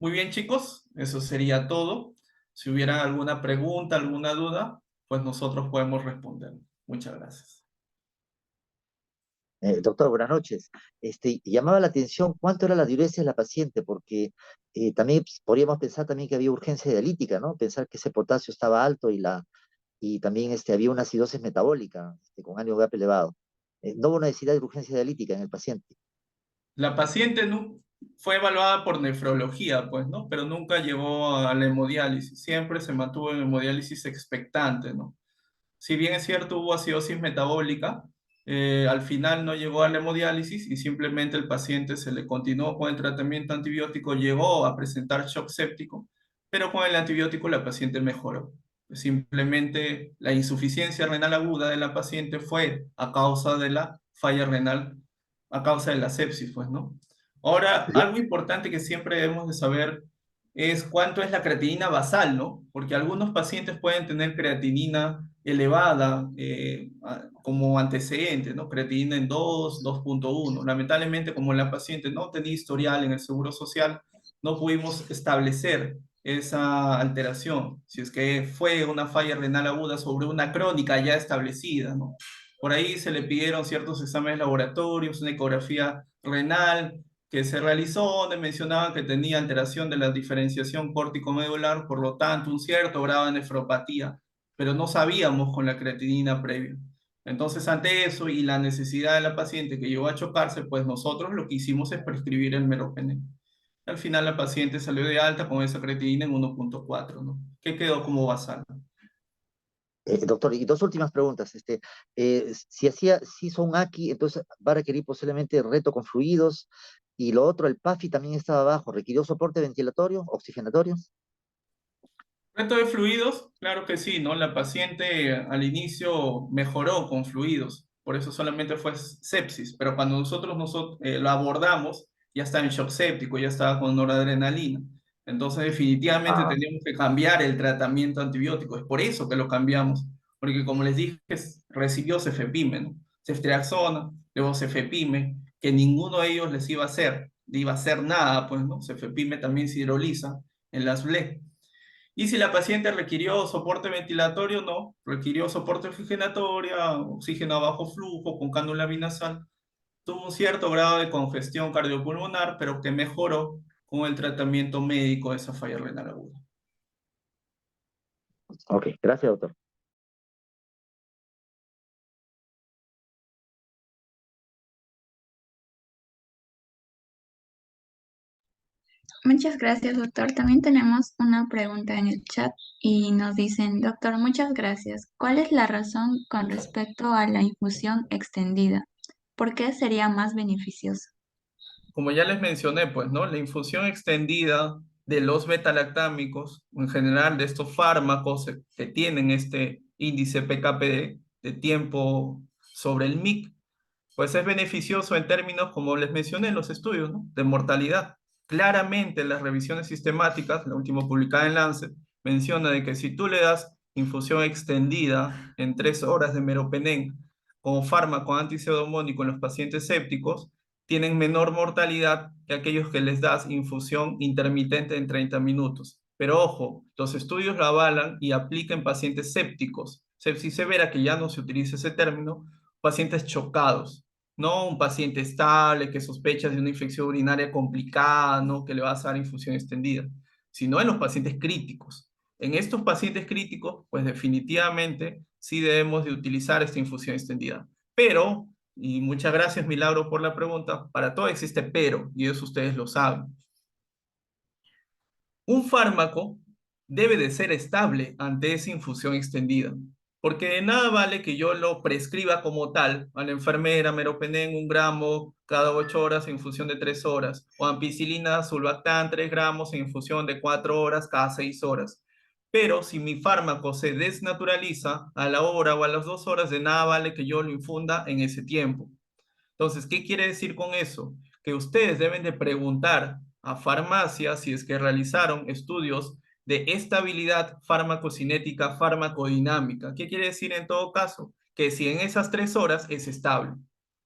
[SPEAKER 2] Muy bien, chicos, eso sería todo. Si hubiera alguna pregunta, alguna duda, pues nosotros podemos responder. Muchas gracias.
[SPEAKER 3] Doctor, buenas noches. Llamaba la atención cuánto era la diuresia de la paciente, porque también podríamos pensar también que había urgencia dialítica, ¿no? Pensar que ese potasio estaba alto y también había una acidosis metabólica con ánimo GAP elevado. No hubo una necesidad de urgencia dialítica en el paciente.
[SPEAKER 2] La paciente fue evaluada por nefrología, pues, ¿no? Pero nunca llegó a la hemodiálisis. Siempre se mantuvo en hemodiálisis expectante, ¿no? Si bien es cierto, hubo acidosis metabólica, al final no llegó a la hemodiálisis y simplemente el paciente se le continuó con el tratamiento antibiótico, llegó a presentar shock séptico, pero con el antibiótico la paciente mejoró. Simplemente la insuficiencia renal aguda de la paciente fue a causa de la falla renal, a causa de la sepsis, pues, ¿no? Ahora, algo importante que siempre debemos de saber es cuánto es la creatinina basal, ¿no? Porque algunos pacientes pueden tener creatinina elevada como antecedente, ¿no? Creatinina en 2.1. Lamentablemente, como la paciente no tenía historial en el Seguro Social, no pudimos establecer esa alteración, si es que fue una falla renal aguda sobre una crónica ya establecida, ¿no? Por ahí se le pidieron ciertos exámenes laboratorios, una ecografía renal, que se realizó, donde mencionaban que tenía alteración de la diferenciación córtico-medular, por lo tanto, un cierto grado de nefropatía, pero no sabíamos con la creatinina previa. Entonces, ante eso y la necesidad de la paciente que llegó a chocarse, pues nosotros lo que hicimos es prescribir el meropenem. Al final la paciente salió de alta con esa creatinina en 1.4, ¿no? Que quedó como basal.
[SPEAKER 3] Doctor, y dos últimas preguntas. Si hizo un AQI, entonces va a requerir posiblemente reto con fluidos. Y lo otro, el PAFI también estaba bajo. ¿Requirió soporte ventilatorio, oxigenatorio?
[SPEAKER 2] Reto de fluidos, claro que sí, ¿no? La paciente al inicio mejoró con fluidos, por eso solamente fue sepsis, pero cuando nosotros lo abordamos, ya estaba en shock séptico, ya estaba con noradrenalina. Entonces, definitivamente
[SPEAKER 3] Ah,
[SPEAKER 2] teníamos que cambiar el tratamiento antibiótico. Es por eso que lo cambiamos, porque como les dije, recibió cefepime, ¿no? Ceftriaxona, luego cefepime, que ninguno de ellos les iba a hacer nada, pues, ¿no? Cefepime también se hidroliza en las BLE. Y si la paciente requirió soporte ventilatorio, no, requirió soporte oxigenatorio, oxígeno a bajo flujo con cánula binasal, tuvo un cierto grado de congestión cardiopulmonar, pero que mejoró con el tratamiento médico de esa falla renal aguda.
[SPEAKER 3] ok, gracias, doctor.
[SPEAKER 1] Muchas gracias, doctor. También tenemos una pregunta en el chat y nos dicen, doctor, muchas gracias. ¿Cuál es la razón con respecto a la infusión extendida? ¿Por qué sería más beneficiosa?
[SPEAKER 2] Como ya les mencioné, pues, ¿no? La infusión extendida de los betalactámicos, en general de estos fármacos que tienen este índice PKPD de tiempo sobre el MIC, pues es beneficioso en términos, como les mencioné en los estudios, ¿no?, de mortalidad. Claramente las revisiones sistemáticas, la última publicada en Lancet, menciona de que si tú le das infusión extendida en 3 horas de meropenem como fármaco antipseudomónico en los pacientes sépticos, tienen menor mortalidad que aquellos que les das infusión intermitente en 30 minutos. Pero ojo, los estudios lo avalan y aplican en pacientes sépticos, sepsis severa, que ya no se utiliza ese término, pacientes chocados, no un paciente estable que sospecha de una infección urinaria complicada, ¿no?, que le vas a dar infusión extendida, sino en los pacientes críticos. En estos pacientes críticos, pues definitivamente sí debemos de utilizar esta infusión extendida. Pero, y muchas gracias Milagro por la pregunta, para todo existe pero, y eso ustedes lo saben. Un fármaco debe de ser estable ante esa infusión extendida, porque de nada vale que yo lo prescriba como tal a la enfermera, meropenem 1 gramo cada 8 horas en infusión de 3 horas, o ampicilina sulbactam 3 gramos en infusión de 4 horas cada 6 horas. Pero si mi fármaco se desnaturaliza a la hora o a las 2 horas, de nada vale que yo lo infunda en ese tiempo. Entonces, ¿qué quiere decir con eso? Que ustedes deben de preguntar a farmacias si es que realizaron estudios de estabilidad farmacocinética, farmacodinámica. ¿Qué quiere decir en todo caso? Que si en esas 3 horas es estable.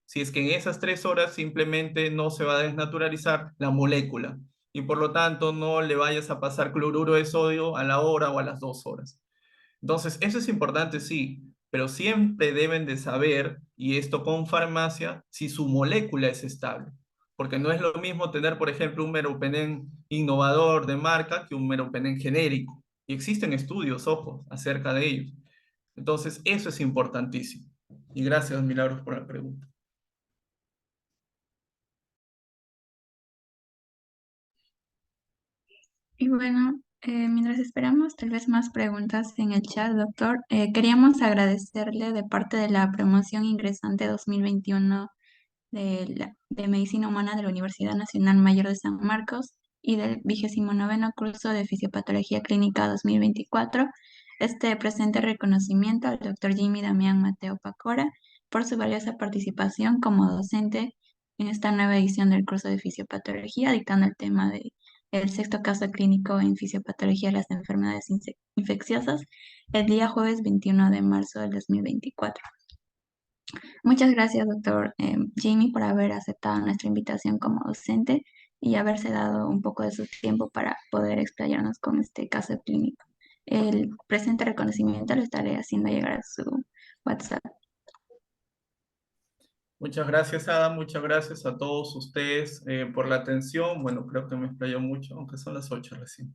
[SPEAKER 2] Si es que en esas 3 horas simplemente no se va a desnaturalizar la molécula y por lo tanto no le vayas a pasar cloruro de sodio a la hora o a las 2 horas. Entonces, eso es importante, sí, pero siempre deben de saber, y esto con farmacia, si su molécula es estable. Porque no es lo mismo tener, por ejemplo, un meropenem innovador de marca que un meropenem genérico. Y existen estudios, ojo, acerca de ellos. Entonces, eso es importantísimo. Y gracias, Milagros, por la pregunta.
[SPEAKER 1] Y bueno, mientras esperamos tal vez más preguntas en el chat, doctor, queríamos agradecerle de parte de la promoción ingresante 2021 de Medicina Humana de la Universidad Nacional Mayor de San Marcos y del 29º curso de Fisiopatología Clínica 2024, este presente reconocimiento al doctor Jimmy Damián Mateo Pacora por su valiosa participación como docente en esta nueva edición del curso de Fisiopatología, dictando el tema de el sexto caso clínico en fisiopatología de las enfermedades infecciosas el día jueves 21 de marzo del 2024. Muchas gracias, doctor Jimmy, por haber aceptado nuestra invitación como docente y haberse dado un poco de su tiempo para poder explayarnos con este caso clínico. El presente reconocimiento lo estaré haciendo llegar a su WhatsApp.
[SPEAKER 2] Muchas gracias, Ada. Muchas gracias a todos ustedes por la atención. Bueno, creo que me explayó mucho, aunque son las 8 recién.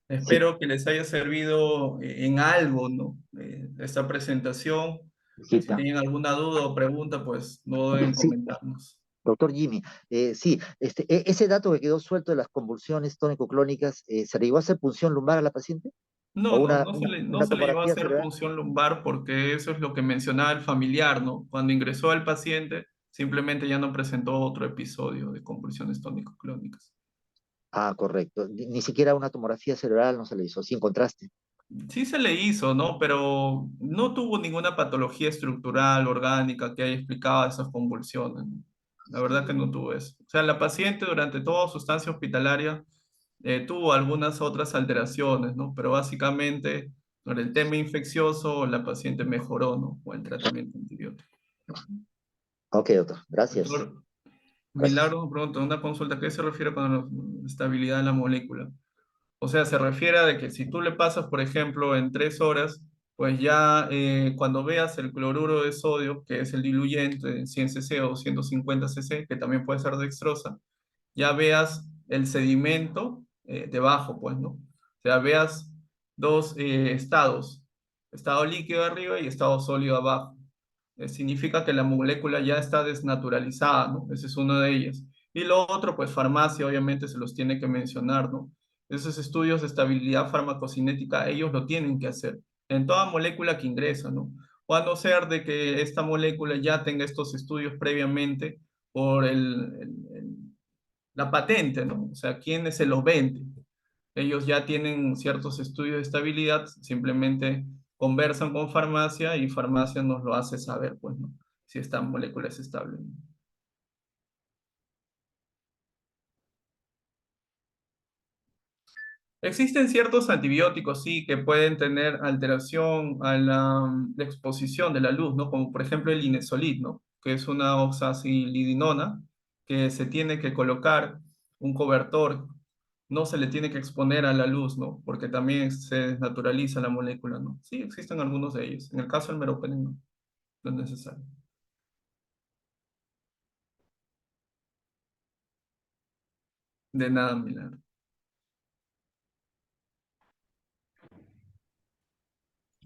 [SPEAKER 3] Sí,
[SPEAKER 2] Espero que les haya servido en algo, ¿no? Esta presentación. Si
[SPEAKER 3] hijita.
[SPEAKER 2] tienen alguna duda o pregunta, pues no deben
[SPEAKER 3] Sí,
[SPEAKER 2] comentarnos.
[SPEAKER 3] doctor Jimmy, sí, ese dato que quedó suelto de las convulsiones tónico-clónicas, ¿se le llegó a hacer punción lumbar a la paciente? ¿O
[SPEAKER 2] No, no,
[SPEAKER 3] una,
[SPEAKER 2] no
[SPEAKER 3] una
[SPEAKER 2] se le llegó a
[SPEAKER 3] tomografía
[SPEAKER 2] hacer
[SPEAKER 3] cerebral?
[SPEAKER 2] punción lumbar porque eso es lo que mencionaba el familiar, ¿no? Cuando ingresó el paciente, simplemente ya no presentó otro episodio de convulsiones tónico-clónicas.
[SPEAKER 3] Ah, correcto. Ni siquiera una tomografía cerebral no se le hizo, sin contraste.
[SPEAKER 2] Sí se le hizo, ¿no? Pero no tuvo ninguna patología estructural, orgánica que haya explicado esas convulsiones, ¿no? La verdad que no tuvo eso. O sea, la paciente durante toda su estancia hospitalaria tuvo algunas otras alteraciones, ¿no? Pero básicamente, por el tema infeccioso, la paciente mejoró, ¿no? Con el tratamiento antibiótico.
[SPEAKER 3] Ok, doctor, gracias.
[SPEAKER 2] Doctor,
[SPEAKER 3] Gracias.
[SPEAKER 2] Milagro, pronto, una consulta. ¿Qué se refiere con la estabilidad de la molécula? O sea, se refiere a de que si tú le pasas, por ejemplo, en 3 horas, pues ya cuando veas el cloruro de sodio, que es el diluyente en 100 cc o 150 cc, que también puede ser dextrosa, ya veas el sedimento debajo, pues, ¿no? O sea, veas dos estados, estado líquido arriba y estado sólido abajo. Significa que la molécula ya está desnaturalizada, ¿no? Esa es una de ellas. Y lo otro, pues farmacia, obviamente se los tiene que mencionar, ¿no? Esos estudios de estabilidad farmacocinética, ellos lo tienen que hacer en toda molécula que ingresa, ¿no? O a no ser de que esta molécula ya tenga estos estudios previamente por la patente, ¿no? O sea, ¿quiénes se los venden? Ellos ya tienen ciertos estudios de estabilidad, simplemente conversan con farmacia y farmacia nos lo hace saber, pues, ¿no? Si esta molécula es estable. Existen ciertos antibióticos, sí, que pueden tener alteración a la exposición de la luz, ¿no? Como por ejemplo el Linezolid, ¿no? Que es una oxazilidinona que se tiene que colocar un cobertor, no se le tiene que exponer a la luz, ¿no? Porque también se desnaturaliza la molécula, ¿no? Sí, existen algunos de ellos. En el caso del meropenem, no, no es necesario. De nada, Milagro.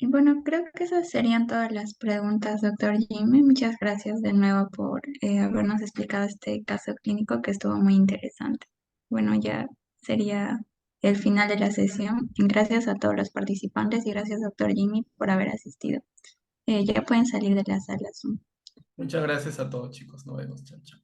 [SPEAKER 1] Y bueno, creo que esas serían todas las preguntas, doctor Jimmy. Muchas gracias de nuevo por habernos explicado este caso clínico que estuvo muy interesante. Bueno, ya sería el final de la sesión. Gracias a todos los participantes y gracias, doctor Jimmy, por haber asistido. Ya pueden salir de la sala Zoom.
[SPEAKER 2] Muchas gracias a todos, chicos. Nos vemos. Chao, chao.